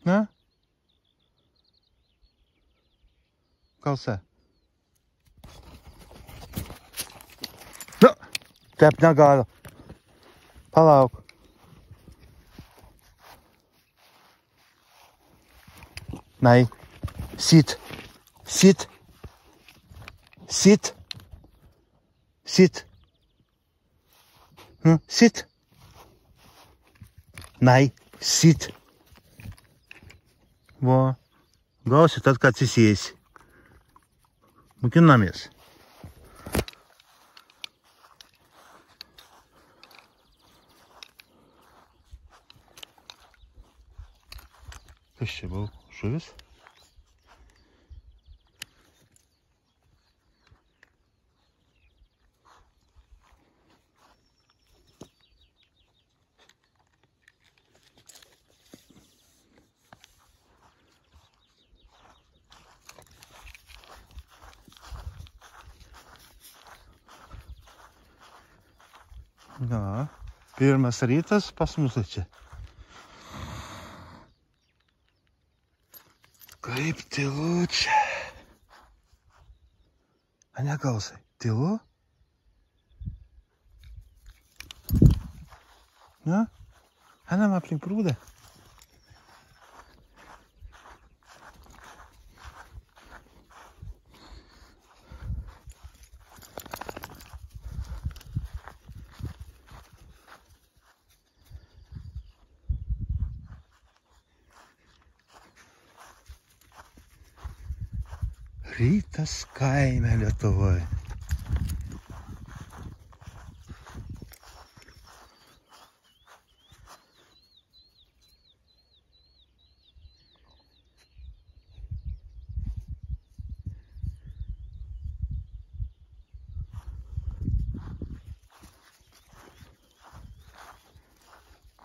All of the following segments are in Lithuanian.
Na? Klausē. Nu, tep negāda. Palauk. Nai. Sit. Sit. Sit. Sit. Sit. Nai. Sit. Vo. Gausi tad, kad atsisėsi. Mokinamės. Kas čia buvo? Žuvis? Na, pirmas rytas pas mus čia. Kaip tylu čia. A ne, Klausai, tylu? Na, einam aplink prūdą. Rytas kaime Lietuvoje.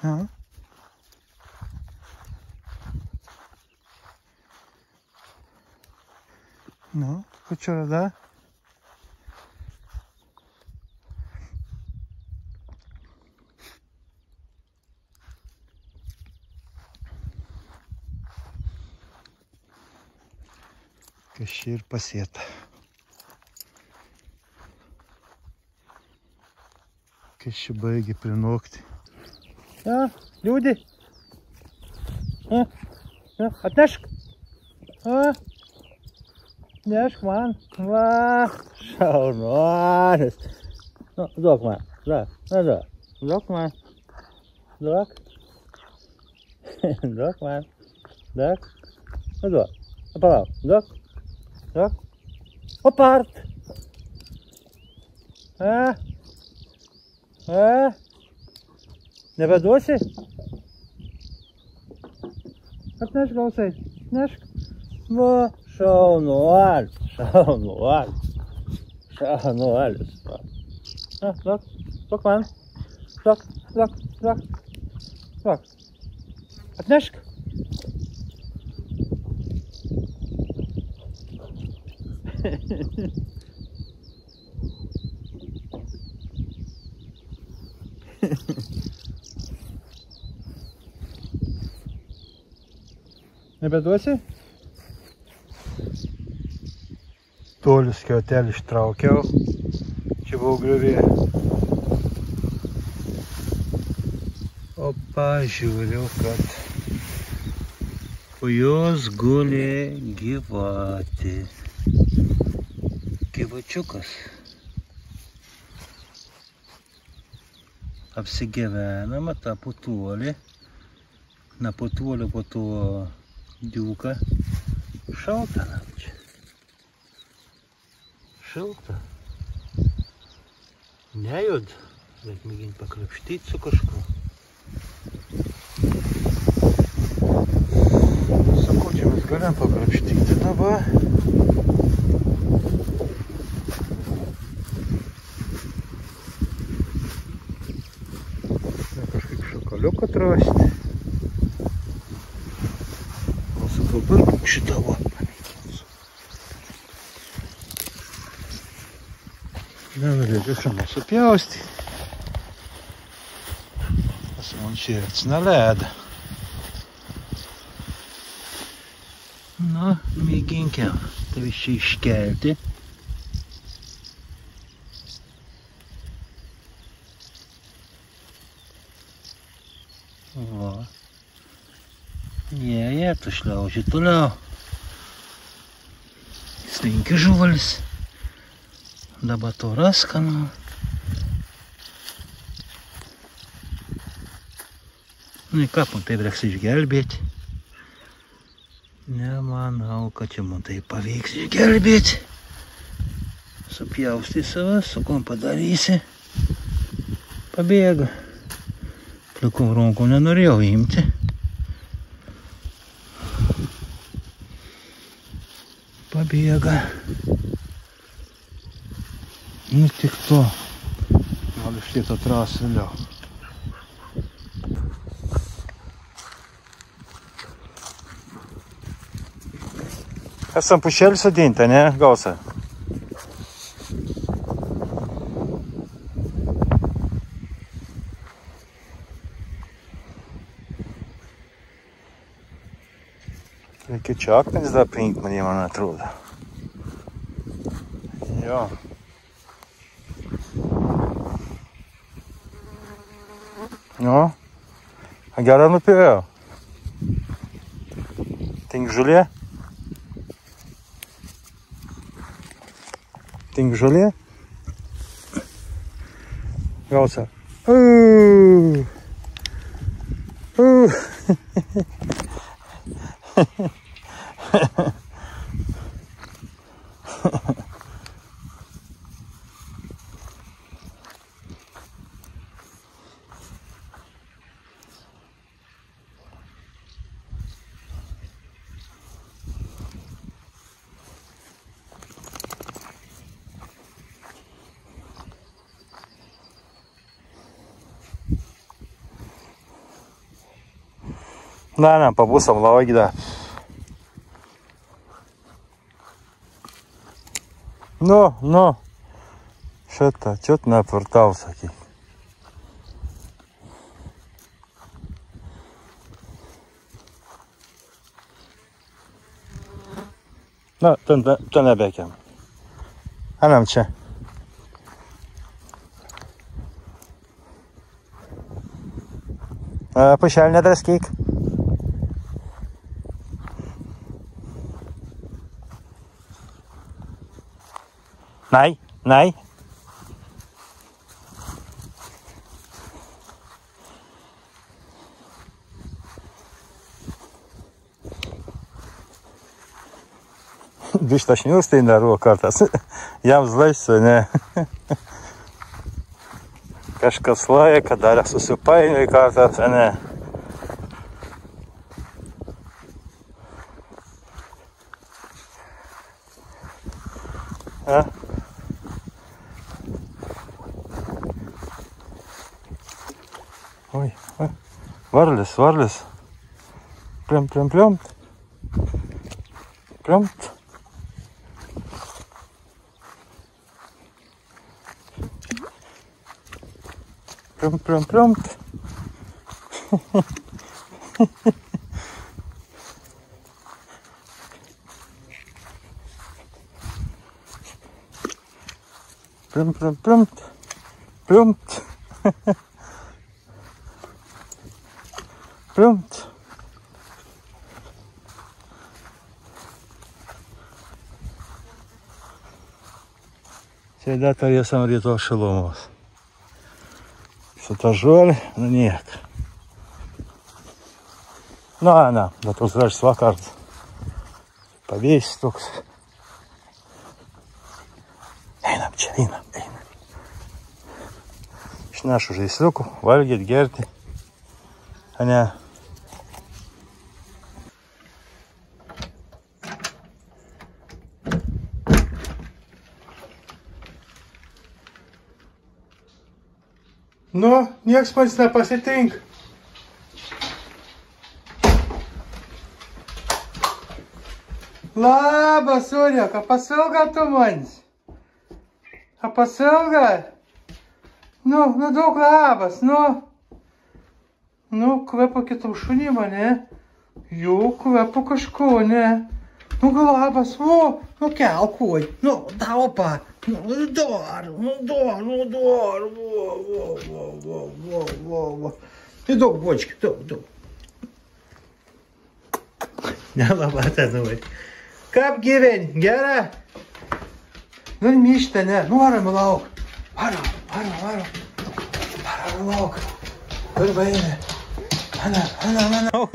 Ja. Nu, kučiora da? Kas čia ir pasėta. Kas čia baigė prinokti. Ja, liūdį. Atnešk. Nešk man. Va, šaunuolis. Nu, duok man. Duok man. Duok. Duok man. Duok. Nu, duok. Palauk. Duok. Opart. Nebeduosi? Atnešk, Klausai. Nešk. Va. Šaunuolis. Duok man. Duok. Atnešk. Nebeduosi? Tolius skiautelį ištraukiau. Čia buvau griuvė. Opa, žiūriu, kad po jos guli gyvatė. Gyvačiukas. Apsigyvenama tą putuolį. Na putuolio po to diuką. Šalta nam čia. Šilta. Nejud. Reik mėginti pakrapštyti su kažkuo. Sakau, čia mes galim pakrapštyti dabar. Kažkaip šokoliuką atrasti. O sakau, pirkuk šitą va. Reikia šamą supjausti. Sumončėts na ledą. Na, mėginkim tai čia iškelti. Va. Jie, tu šliauži toliau. Slinki žuvalis. Dabar toras skanu. Nu, į ką, man taip reiks išgelbėti. Nemanau, kad čia man tai pavyks išgelbėti. Supjausti save, su kom padarysi. Pabėga. Plikom rankom nenorėjau imti. Pabėga. Nu tik to. Gal iš šitą trasą vėliau. Esam pušelį sodinti, ne, Gausa? Reikia čia akmenis dar priimti, man atrodo. Jo. Nu, gerą nupėjau. Tink žulė? Tink žulė? Gausa. Да, побусом лаваги, да. Ну. Что-то напортался. Ну, то не бекем. А нам че? Пошел на доскик. Nej. Viņš taču neuztīnā rokārtās. Jāuzlaisa, ne. Kažkas laika, dara susipainioja kārtās, ne. Ja? Ой. Varlis. Plumpt. Plumpt. Plumpt. Всегда таресом ритов шеломов. Что-то жоль, но нет. Ну, она, да тут знаешь, свакарт. Повесить только. Einam. Iš našų žaisliukų, valgyt, gerti. Ane. Nu, nieks pats nepasitink. Labas, Ureka, pasilga tu manis? A pasilga? Nu, daug labas, nu. Nu, kvepo kitam šunim, ne? Jau kvepo kažko, ne? Nu, labas, o, nu, kelkuoj, nu, taupa, nu, dar, vo. Tai daug, bočki, daug. Nelaba, tenuvai. Kaip gyveni, gera? Nu, myštė, ne, nu, varom lauk. Varom lauk. Ir vainė. Ana. O?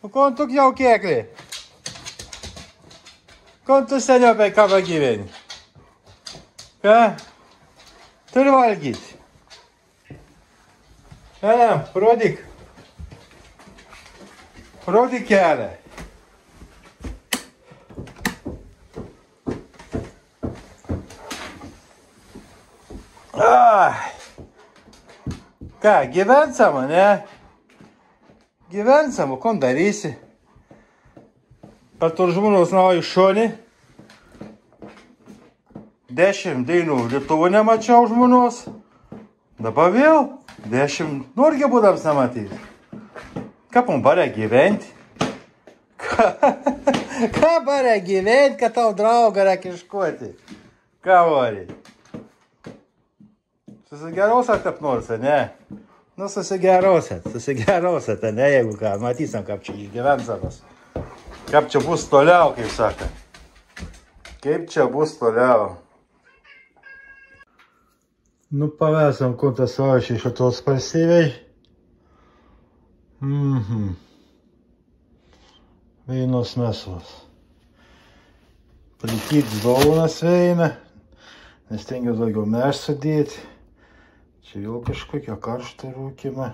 O kon tu jau kėklį? Kon tu seniau apie ką gyveni? Ką? Turi valgyti. Rodyk. Rodyk kelią. Ką, gyvensam, ne? Gyvensam, o kon darysi? Per to žmonos naują šonį. 10 dainų Lietuvų nemačiau žmonos. Dabar vėl 10 Norge būdams nematyti. Ką pom bare gyventi? Ką bare gyventi, kad tau draugą reikia iškuoti? Ką vari? Susigerausiat kaip nors, ne? Nu, susigerausiat, ne, jeigu ką, matysim, kaip čia išgyvensamas. Kaip čia bus toliau, kaip saka. Kaip čia bus toliau. Nu, pavesam, kur tas ošiai šitos pasyviai. Veinos mesos. Prikyti daunas veina, nes tengiu daugiau meš sudėti. Čia jau kažkokia karštą rūkimą.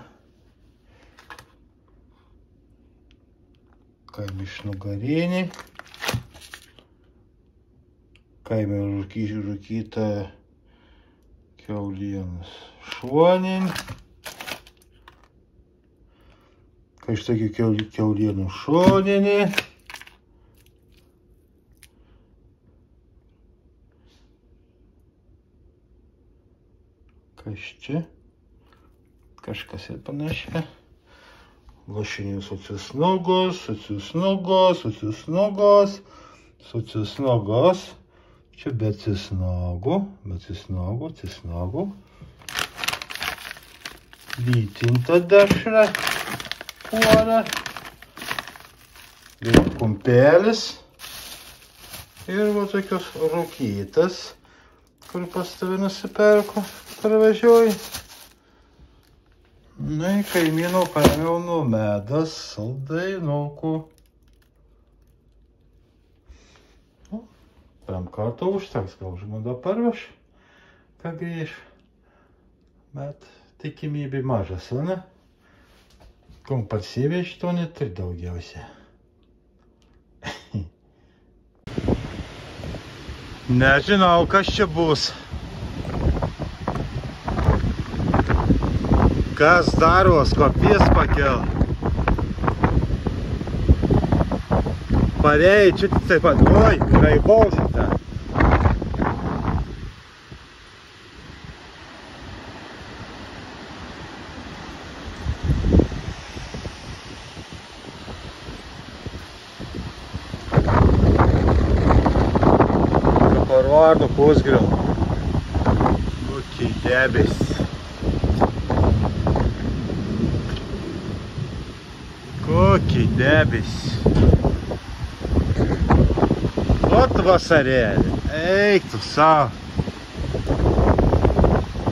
Kaime iš nugarinį. Kaime rūkyta kiaulienos šonin. Kai štai kiaulienų šoninį. Kas čia? Kažkas ir panašia. Lašinių sucisnogos. Čia be cisnogų. Lytinta dešra. Puora. Ir kumpelis. Ir va tokios rūkytas, kur pas tave nusipirko, parvažiuoji. Na, kaimyno paėmiau nuo medas, saldainukų. Tam kartą užteks, gal žmona parveš, ką grįž. Bet tikimybė mažas, ne? Kompulsyviai šito neturi daugiausia. Nežinau, kas čia bus. Kas daros, kopijas pakel. Parėjai, čia taip pat, oi, graibau šitą. Parvardu pusgril. Kokie debesys. Kokį debesį. Ot vasarėlį. Eik tu savo.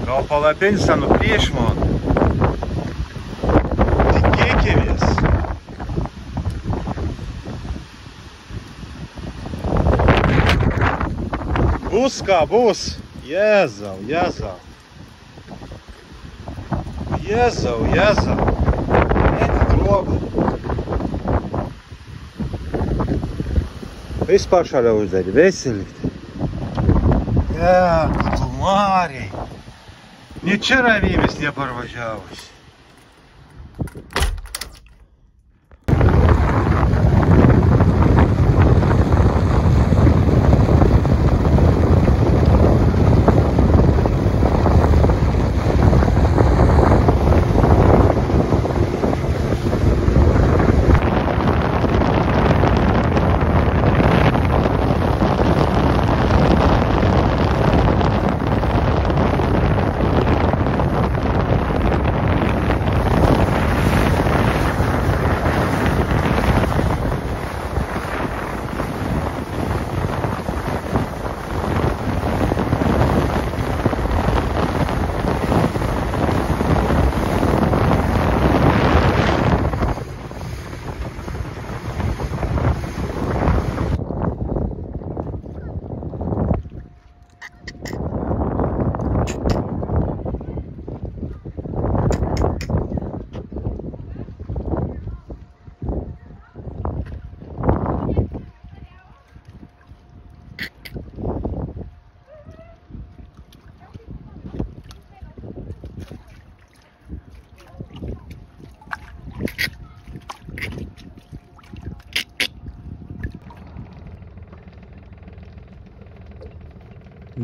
Gal palapinsi nuprieš man. Tikėkimės. Bus ką bus. Jėzau. Vispār šādā uzdaļa veselīgi. Jā, tu Mārij. Ničia ramybės neparvažiavusi.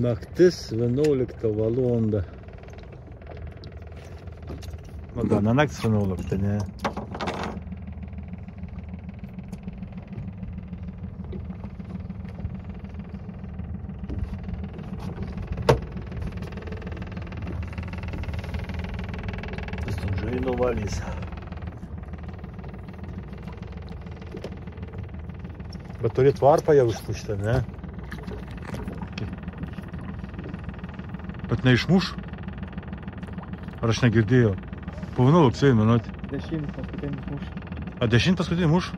Naktis 11 valanda. Nu gal ne naktis 11, ne? Už nuvalys. Bet turėt varpą jau išpuštą, ne? Bet neišmuš? Ar aš negirdėjau? Pavanu laksėjai minutį. 10 paskutinis muš. A 10 paskutinį muš?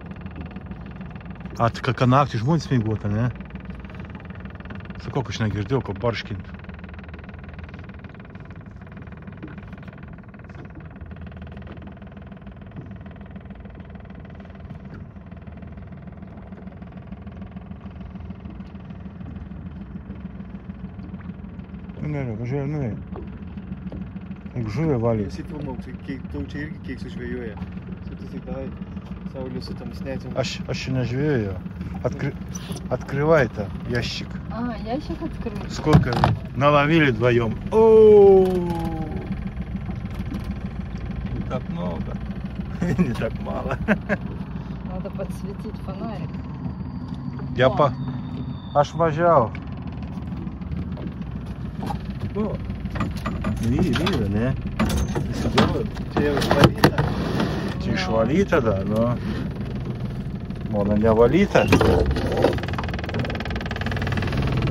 A, ką naktį žmonės smėguota, ne? Sakau, aš negirdėjau, ko barškint. Ne, važiuoja, nu. Jeigu žuvė valys. Pasifilmau, tau čia irgi kiek sužvėjuoja. Tu tik darai Saulės su tamsnėcim. Aš čia nežvėju. Открывай-то ящик. А, ящик открыт. Сколько наловили вдвоем? О, не так много. Не так мало. Надо подсветить фонарик. Я аж važiavau. Nu, vyra, ne? Čia jau išvalyta. Čia išvalyta, da, nu. Mano nevalyta.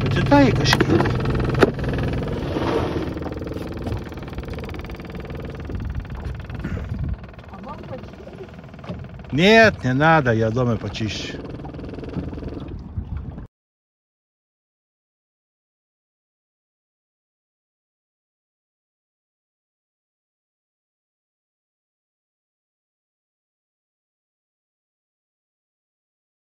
Bet ir tai kažkiek. А вам почистить? Нет, не надо, я дома почищу.